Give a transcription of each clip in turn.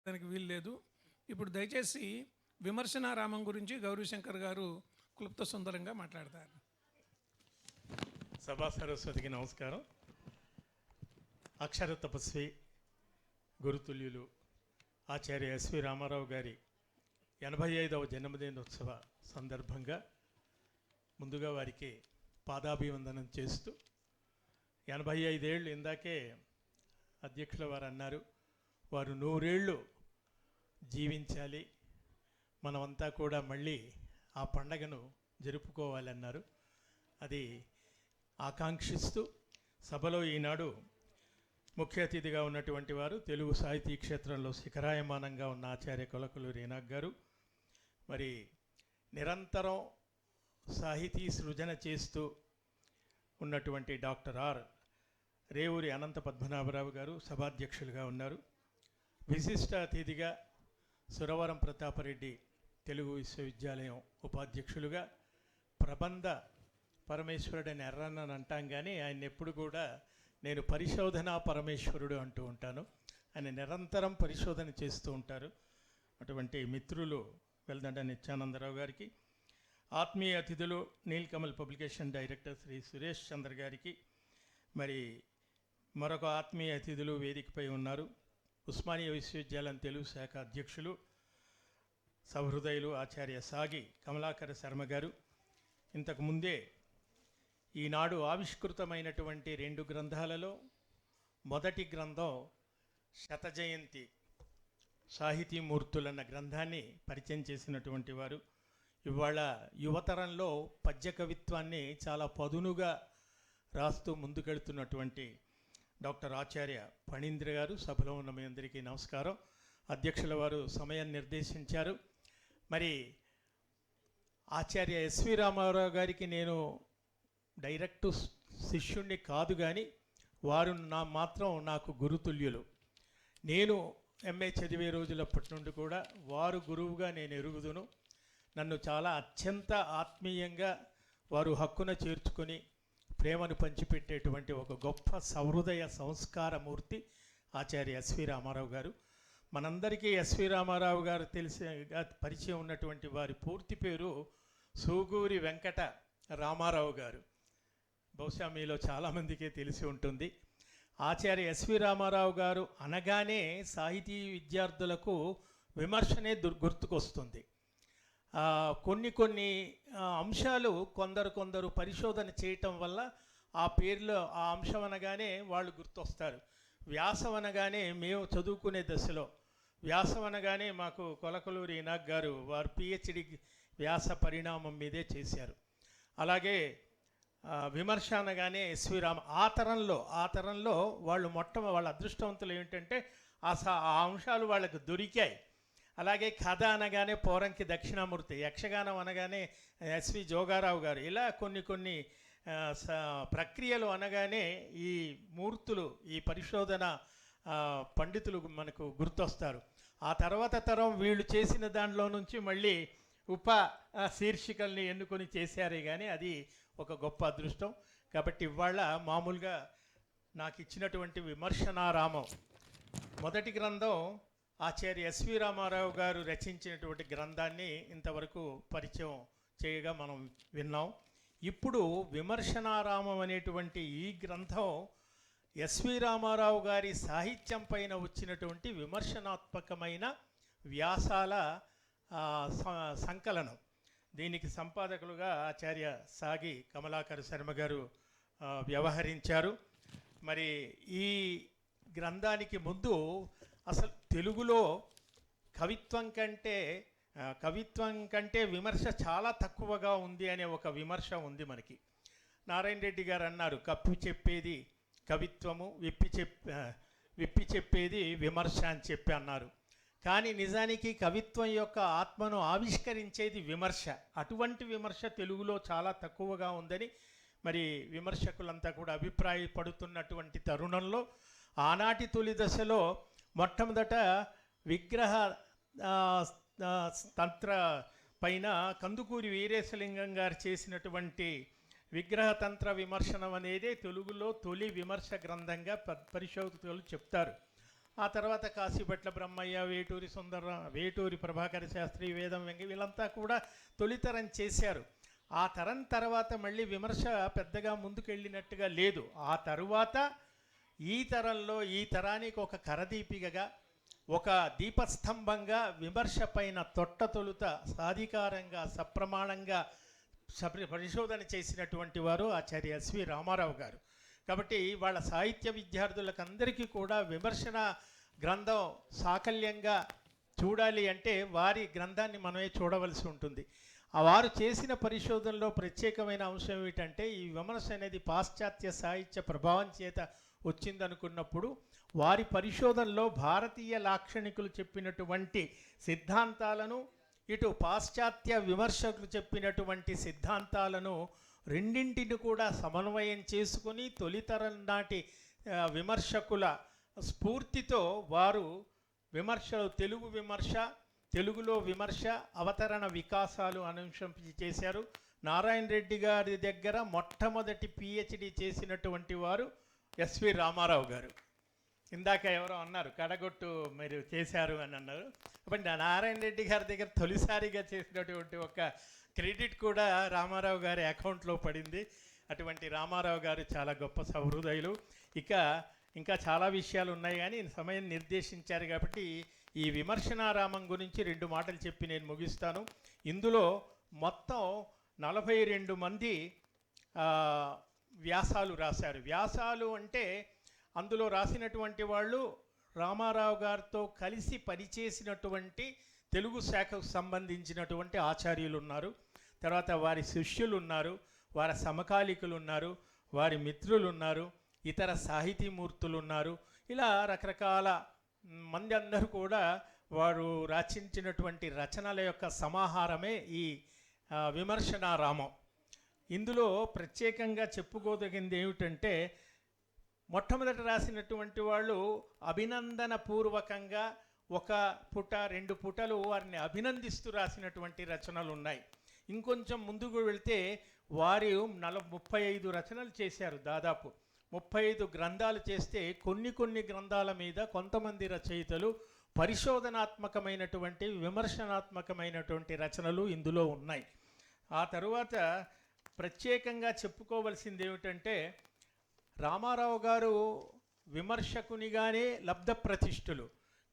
దానికి వీలు లేదు. ఇప్పుడు దయచేసి విమర్శనారామం గురించి గౌరీశంకర్ గారు క్లుప్త సుందరంగా మాట్లాడతారు. సభా సరస్వతికి నమస్కారం. అక్షర తపస్వి గురుతుల్యులు ఆచార్య ఎస్వి రామారావు గారి 85వ జన్మదినోత్సవ సందర్భంగా ముందుగా వారికి పాదాభివందనం చేస్తూ 85 ఏళ్ళు ఇందాకే అధ్యక్షుల వారు అన్నారు, వారు 100 ఏళ్ళు జీవించాలి, మనమంతా కూడా మళ్ళీ ఆ పండగను జరుపుకోవాలన్నారు. అది ఆకాంక్షిస్తూ సభలో ఈనాడు ముఖ్య అతిథిగా ఉన్నటువంటి వారు తెలుగు సాహితీ క్షేత్రంలో శిఖరాయమానంగా ఉన్న ఆచార్య కొలకలూరి ఈనాగ్ గారు, మరి నిరంతరం సాహితీ సృజన చేస్తూ ఉన్నటువంటి డాక్టర్ ఆర్ రేవూరి అనంత పద్మనాభరావు గారు సభాధ్యక్షులుగా ఉన్నారు. విశిష్ట అతిథిగా సురవరం ప్రతాపరెడ్డి తెలుగు విశ్వవిద్యాలయం ఉపాధ్యక్షులుగా ప్రబంధ పరమేశ్వరుడని ఎర్రన్నని అంటాం, కానీ ఆయన ఎప్పుడు కూడా నేను పరిశోధనా పరమేశ్వరుడు అంటూ ఉంటాను. ఆయన నిరంతరం పరిశోధన చేస్తూ ఉంటారు. అటువంటి మిత్రులు వెల్దండ నిత్యానందరావు గారికి, ఆత్మీయ అతిథులు నీల్కమల్ పబ్లికేషన్ డైరెక్టర్ శ్రీ సురేష్ చంద్ర గారికి, మరి మరొక ఆత్మీయ అతిథులు వేదికపై ఉన్నారు. ఉస్మానియా విశ్వవిద్యాలయం తెలుగు శాఖ అధ్యక్షులు సహృదయులు ఆచార్య సాగి కమలాకర శర్మ గారు, ఇంతకుముందే ఈనాడు ఆవిష్కృతమైనటువంటి 2 గ్రంథాలలో మొదటి గ్రంథం శతజయంతి సాహితీమూర్తులన్న గ్రంథాన్ని పరిచయం చేసినటువంటి వారు, ఇవాళ యువతరంలో పద్య కవిత్వాన్ని చాలా పదునుగా రాస్తూ ముందుకెళ్తున్నటువంటి డాక్టర్ ఆచార్య ఫణీంద్ర గారు. సభలో ఉన్న మీ అందరికీ నమస్కారం. అధ్యక్షుల వారు సమయం నిర్దేశించారు. మరి ఆచార్య ఎస్వి రామారావు గారికి నేను డైరెక్టు శిష్యుణ్ణి కాదు, కానీ వారు మాత్రం నాకు గురుతుల్యులు. నేను ఎంఏ చదివే రోజులప్పటి నుండి కూడా వారు గురువుగా నేను ఎరుగుదును. నన్ను చాలా అత్యంత ఆత్మీయంగా వారు హక్కున చేర్చుకొని ప్రేమను పంచిపెట్టేటువంటి ఒక గొప్ప సహృదయ సంస్కారమూర్తి ఆచార్య ఎస్వి రామారావు గారు. మనందరికీ ఎస్వి రామారావు గారు పరిచయం ఉన్నటువంటి వారి పూర్తి పేరు సూగూరి వెంకట రామారావు గారు. బహుశా మీలో చాలామందికే తెలిసి ఉంటుంది. ఆచార్య ఎస్వి రామారావు గారు అనగానే సాహితీ విద్యార్థులకు విమర్శనే గుర్తుకొస్తుంది. కొన్ని అంశాలు కొందరు పరిశోధన చేయటం వల్ల ఆ పేర్లో ఆ అంశం అనగానే వాళ్ళు గుర్తొస్తారు. వ్యాసం అనగానే మేము చదువుకునే దశలో వ్యాసం అనగానే మాకు కొలకలూరి ఈనాగ్ గారు వారు పిహెచ్డి వ్యాస పరిణామం మీదే చేశారు. అలాగే విమర్శ అనగానే ఎస్వి రామ ఆ తరంలో వాళ్ళు వాళ్ళ అదృష్టవంతులు ఏమిటంటే ఆ అంశాలు వాళ్ళకు దొరికాయి. అలాగే కథ అనగానే పోరంకి దక్షిణామూర్తి, యక్షగానం అనగానే ఎస్వి జోగారావు గారు, ఇలా కొన్ని ప్రక్రియలు అనగానే ఈ మూర్తులు, ఈ పరిశోధన పండితులు మనకు గుర్తొస్తారు. ఆ తర్వాత తరం వీళ్ళు చేసిన దానిలో నుంచి మళ్ళీ శీర్షికల్ని ఎన్నుకొని చేశారే, కానీ అది ఒక గొప్ప అదృష్టం. కాబట్టి ఇవాళ మామూలుగా నాకు ఇచ్చినటువంటి విమర్శనారామం మొదటి గ్రంథం ఆచార్య ఎస్వి రామారావు గారు రచించినటువంటి గ్రంథాన్ని ఇంతవరకు పరిచయం చేయగా మనం విన్నాం. ఇప్పుడు విమర్శనారామం అనేటువంటి ఈ గ్రంథం ఎస్వి రామారావు గారి సాహిత్యం పైన వచ్చినటువంటి విమర్శనాత్మకమైన వ్యాసాల సంకలనం. దీనికి సంపాదకులుగా ఆచార్య సాగి కమలాకర శర్మ గారు వ్యవహరించారు. మరి ఈ గ్రంథానికి ముందు అసలు తెలుగులో కవిత్వం కంటే విమర్శ చాలా తక్కువగా ఉంది అనే ఒక విమర్శ ఉంది మనకి. నారాయణ రెడ్డి గారు అన్నారు, కప్పి చెప్పేది కవిత్వము, విప్పి చెప్పేది విమర్శ అని చెప్పి అన్నారు. కానీ నిజానికి కవిత్వం యొక్క ఆత్మను ఆవిష్కరించేది విమర్శ. అటువంటి విమర్శ తెలుగులో చాలా తక్కువగా ఉందని మరి విమర్శకులంతా కూడా అభిప్రాయపడుతున్నటువంటి తరుణంలో ఆనాటి తొలి దశలో మొట్టమొదట విగ్రహ తంత్ర పైన కందుకూరి వీరేశలింగం గారు చేసినటువంటి విగ్రహతంత్ర విమర్శనం అనేది తెలుగులో తొలి విమర్శ గ్రంథంగా పరిశోధకులు చెప్తారు. ఆ తర్వాత కాశీపట్ల బ్రహ్మయ్య, వేటూరి వేటూరి ప్రభాకర శాస్త్రి, వేదం వెంగి వీళ్ళంతా కూడా తొలితరం చేశారు. ఆ తరం తర్వాత మళ్ళీ విమర్శ పెద్దగా ముందుకెళ్ళినట్టుగా లేదు. ఆ తరువాత ఈ తరంలో ఈ తరానికి ఒక కరదీపికగా, ఒక దీపస్తంభంగా విమర్శ పైన తొలుత సాధికారంగా సప్రమాణంగా పరిశోధన చేసినటువంటి వారు ఆచార్య ఎస్వి రామారావు గారు. కాబట్టి వాళ్ళ సాహిత్య విద్యార్థులకందరికీ కూడా విమర్శన గ్రంథం సాకల్యంగా చూడాలి అంటే వారి గ్రంథాన్ని మనమే చూడవలసి ఉంటుంది. వారు చేసిన పరిశోధనలో ప్రత్యేకమైన అంశం ఏమిటంటే ఈ విమర్శ అనేది పాశ్చాత్య సాహిత్య ప్రభావం చేత వచ్చిందనుకున్నప్పుడు వారి పరిశోధనలో భారతీయ లాక్షణికులు చెప్పినటువంటి సిద్ధాంతాలను, ఇటు పాశ్చాత్య విమర్శకులు చెప్పినటువంటి సిద్ధాంతాలను రెండింటిని కూడా సమన్వయం చేసుకుని తొలితరం నాటి విమర్శకుల స్ఫూర్తితో వారు విమర్శలు, తెలుగు విమర్శ, తెలుగులో విమర్శ, అవతరణ వికాసాలు అంశం చేశారు. నారాయణ రెడ్డి గారి దగ్గర మొట్టమొదటి పిహెచ్డి చేసినటువంటి వారు ఎస్వి రామారావు గారు. ఇందాక ఎవరో అన్నారు కడగొట్టు మీరు చేశారు అని అన్నారు. కాబట్టి నారాయణ రెడ్డి గారి దగ్గర తొలిసారిగా చేసినటువంటి ఒక క్రెడిట్ కూడా రామారావు గారి అకౌంట్లో పడింది. అటువంటి రామారావు గారు చాలా గొప్ప సహృదయులు. ఇంకా చాలా విషయాలు ఉన్నాయి కానీ సమయం నిర్దేశించారు కాబట్టి ఈ విమర్శనారామం గురించి 2 మాటలు చెప్పి నేను ముగిస్తాను. ఇందులో మొత్తం 42 మంది వ్యాసాలు రాశారు. వ్యాసాలు అంటే అందులో రాసినటువంటి వాళ్ళు రామారావు గారితో కలిసి పనిచేసినటువంటి తెలుగు శాఖకు సంబంధించినటువంటి ఆచార్యులు ఉన్నారు, తర్వాత వారి శిష్యులు ఉన్నారు, వారి సమకాలికులు ఉన్నారు, వారి మిత్రులు ఉన్నారు, ఇతర సాహితీమూర్తులు ఉన్నారు. ఇలా రకరకాల మంది అందరూ కూడా వారు రచించినటువంటి రచనల యొక్క సమాహారమే ఈ విమర్శనారామం. ఇందులో ప్రత్యేకంగా చెప్పుకోదగింది ఏమిటంటే మొట్టమొదట రాసినటువంటి వాళ్ళు అభినందన పూర్వకంగా 1 పుట 2 పుటలు వారిని అభినందిస్తూ రాసినటువంటి రచనలు ఉన్నాయి. ఇంకొంచెం ముందుకు వెళ్తే వారు 35 రచనలు చేశారు. దాదాపు 35 గ్రంథాలు చేస్తే కొన్ని గ్రంథాల మీద కొంతమంది రచయితలు పరిశోధనాత్మకమైనటువంటి విమర్శనాత్మకమైనటువంటి రచనలు ఇందులో ఉన్నాయి. ఆ తరువాత ప్రత్యేకంగా చెప్పుకోవలసింది ఏమిటంటే రామారావు గారు విమర్శకునిగానే లబ్ధ ప్రతిష్ఠులు,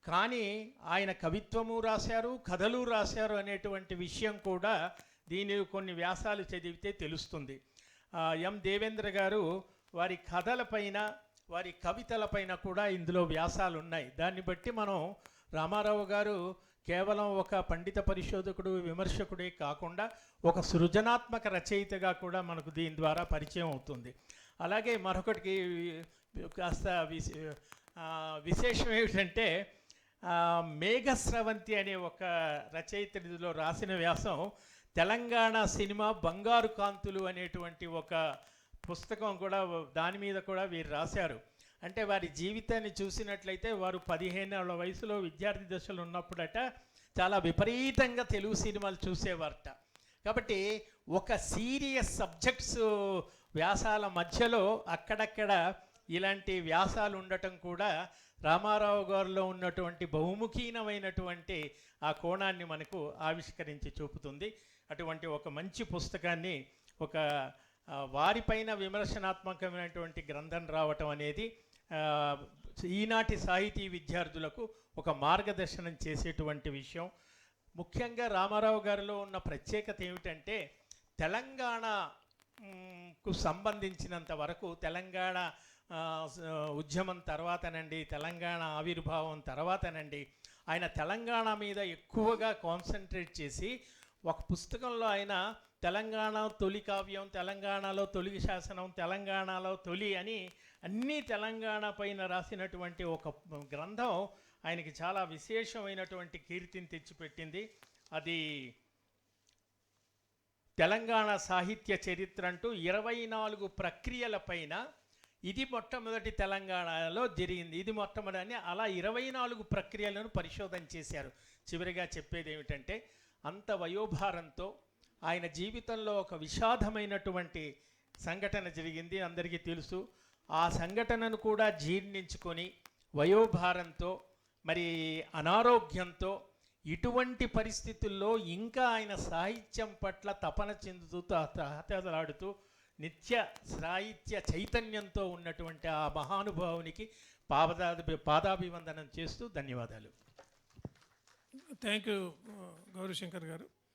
కానీ ఆయన కవిత్వము రాశారు, కథలు రాశారు అనేటువంటి విషయం కూడా దీని కొన్ని వ్యాసాలు చదివితే తెలుస్తుంది. ఎం దేవేంద్ర గారు వారి కథలపైన, వారి కవితలపైన కూడా ఇందులో వ్యాసాలు ఉన్నాయి. దాన్ని బట్టి మనం రామారావు గారు కేవలం ఒక పండిత పరిశోధకుడు, విమర్శకుడే కాకుండా ఒక సృజనాత్మక రచయితగా కూడా మనకు దీని ద్వారా పరిచయం అవుతుంది. అలాగే మరొకటికి కాస్త విశేషం ఏమిటంటే మేఘస్రవంతి అనే ఒక రచయితలో రాసిన వ్యాసం తెలంగాణ సినిమా బంగారు కాంతులు అనేటువంటి ఒక పుస్తకం కూడా, దాని మీద కూడా వీరు రాశారు. అంటే వారి జీవితాన్ని చూసినట్లయితే వారు 15 ఏళ్ల వయసులో విద్యార్థి దశలో ఉన్నప్పుడట చాలా విపరీతంగా తెలుగు సినిమాలు చూసేవారట. కాబట్టి ఒక సీరియస్ సబ్జెక్ట్స్ వ్యాసాల మధ్యలో అక్కడక్కడ ఇలాంటి వ్యాసాలు ఉండటం కూడా రామారావు గారిలో ఉన్నటువంటి బహుముఖీనమైనటువంటి ఆ కోణాన్ని మనకు ఆవిష్కరించి చూపుతుంది. అటువంటి ఒక మంచి పుస్తకాన్ని, ఒక వారిపైన విమర్శనాత్మకమైనటువంటి గ్రంథం రావటం అనేది ఈనాటి సాహితీ విద్యార్థులకు ఒక మార్గదర్శనం చేసేటువంటి విషయం. ముఖ్యంగా రామారావు గారిలో ఉన్న ప్రత్యేకత ఏమిటంటే తెలంగాణకు సంబంధించినంత వరకు, తెలంగాణ ఉద్యమం తర్వాతనండి, తెలంగాణ ఆవిర్భావం తర్వాతనండి, ఆయన తెలంగాణ మీద ఎక్కువగా కాన్సన్ట్రేట్ చేసి ఒక పుస్తకంలో ఆయన తెలంగాణ తొలి కావ్యం, తెలంగాణలో తొలి శాసనం, తెలంగాణలో తొలి అని అన్నీ తెలంగాణ పైన రాసినటువంటి ఒక గ్రంథం ఆయనకి చాలా విశేషమైనటువంటి కీర్తిని తెచ్చిపెట్టింది. అది తెలంగాణ సాహిత్య చరిత్ర అంటూ 24 ప్రక్రియల పైన ఇది మొట్టమొదటి తెలంగాణలో జరిగింది, ఇది మొట్టమొదటి అలా 24 ప్రక్రియలను పరిశోధన చేశారు. చివరిగా చెప్పేది ఏమిటంటే అంత వయోభారంతో ఆయన జీవితంలో ఒక విషాదమైనటువంటి సంఘటన జరిగింది, అందరికీ తెలుసు. ఆ సంఘటనను కూడా జీర్ణించుకొని వయోభారంతో మరి అనారోగ్యంతో ఇటువంటి పరిస్థితుల్లో ఇంకా ఆయన సాహిత్యం పట్ల తపన చెందుతూ తహతహలాడుతూ నిత్య సాహిత్య చైతన్యంతో ఉన్నటువంటి ఆ మహానుభావునికి పాదాభివందనం చేస్తూ ధన్యవాదాలు. థ్యాంక్ యూ గౌరీశంకర్ గారు.